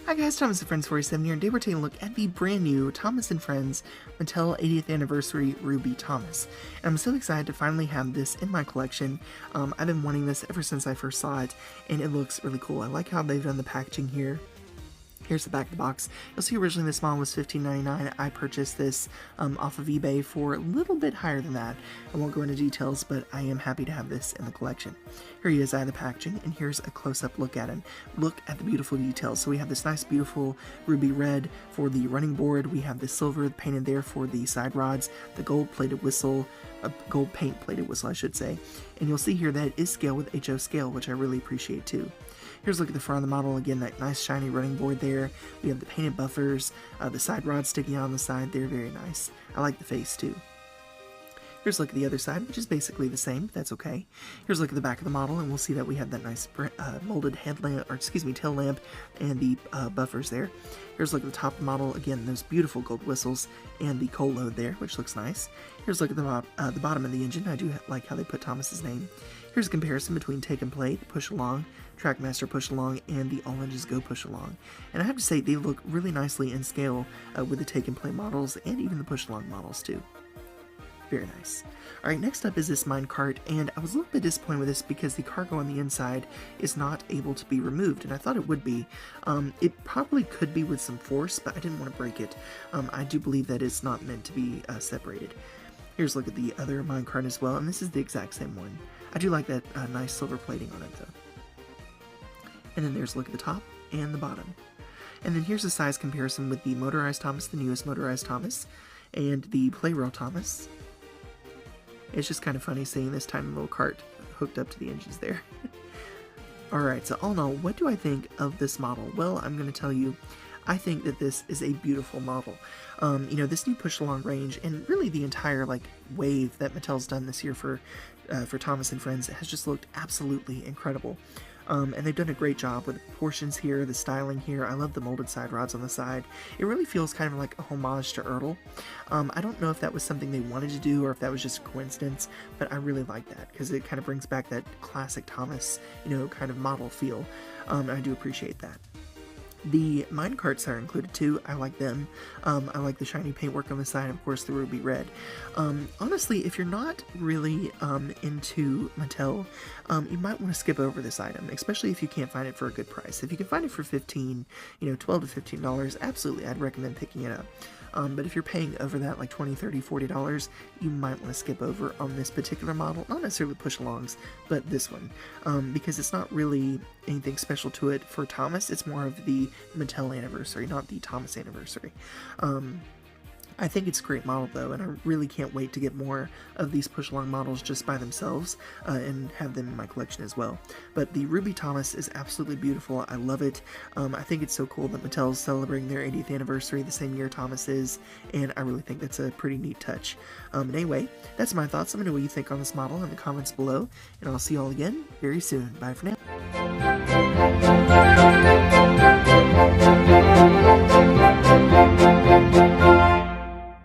Hi guys, Thomas and Friends47 here, and today we're taking a look at the brand new Thomas and Friends Mattel 80th Anniversary Ruby Thomas. And I'm so excited to finally have this in my collection. I've been wanting this ever since I first saw it, and it looks really cool. I like how they've done the packaging here. Here's the back of the box. You'll see originally this model was $15.99. I purchased this off of eBay for a little bit higher than that. I won't go into details, but I am happy to have this in the collection. Here he is out of the packaging, and here's a close-up look at him. Look at the beautiful details. So we have this nice, beautiful ruby red for the running board. We have the silver painted there for the side rods, the gold-plated whistle, gold paint-plated whistle, I should say. And you'll see here that it is scaled with HO scale, which I really appreciate too. Here's a look at the front of the model. Again, that nice shiny running board there. We have the painted buffers, the side rods sticking out on the side. They're very nice. I like the face too. Here's a look at the other side, which is basically the same, but that's okay. Here's a look at the back of the model, and we'll see that we have that nice molded headlamp, or excuse me, tail lamp, and the buffers there. Here's a look at the top of the model. Again, those beautiful gold whistles and the coal load there, which looks nice. Here's a look at the bottom of the engine. I do like how they put Thomas's name. Here's a comparison between Take and Play, the Push Along, Trackmaster Push Along, and the All Engines Go Push Along. And I have to say, they look really nicely in scale with the Take and Play models, and even the Push Along models too. Very nice. Alright, next up is this minecart, and I was a little bit disappointed with this because the cargo on the inside is not able to be removed, and I thought it would be. It probably could be with some force, but I didn't want to break it. I do believe that it's not meant to be separated. Here's a look at the other minecart as well, and this is the exact same one. I do like that nice silver plating on it though. And then there's a look at the top and the bottom. And then here's a size comparison with the motorized Thomas, the newest motorized Thomas, and the Playrail Thomas. It's just kind of funny seeing this tiny little cart hooked up to the engines there. Alright, so all in all, what do I think of this model? Well, I'm going to tell you, I think that this is a beautiful model. You know, this new push-along range, and really the entire wave that Mattel's done this year for Thomas and Friends has just looked absolutely incredible. And they've done a great job with the proportions here, the styling here. I love the molded side rods on the side. It really feels kind of like a homage to Ertl. I don't know if that was something they wanted to do or if that was just a coincidence, but I really like that because it kind of brings back that classic Thomas, you know, kind of model feel. I do appreciate that. The minecarts are included too. I like them. I like the shiny paintwork on the side, and of course the ruby red. Honestly, if you're not really into Mattel, you might want to skip over this item, especially if you can't find it for a good price. If you can find it for $15, you know, $12 to $15, absolutely, I'd recommend picking it up. But if you're paying over that, like $20, $30, $40, you might want to skip over on this particular model. Not necessarily push-alongs, but this one. Because it's not really anything special to it for Thomas. It's more of the Mattel anniversary, not the Thomas anniversary. I think it's a great model though, and I really can't wait to get more of these push-along models just by themselves and have them in my collection as well. But the Ruby Thomas is absolutely beautiful. I love it. I think it's so cool that Mattel is celebrating their 80th anniversary the same year Thomas is, and I really think that's a pretty neat touch. But anyway, that's my thoughts. Let me know what you think on this model in the comments below, and I'll see you all again very soon. Bye for now.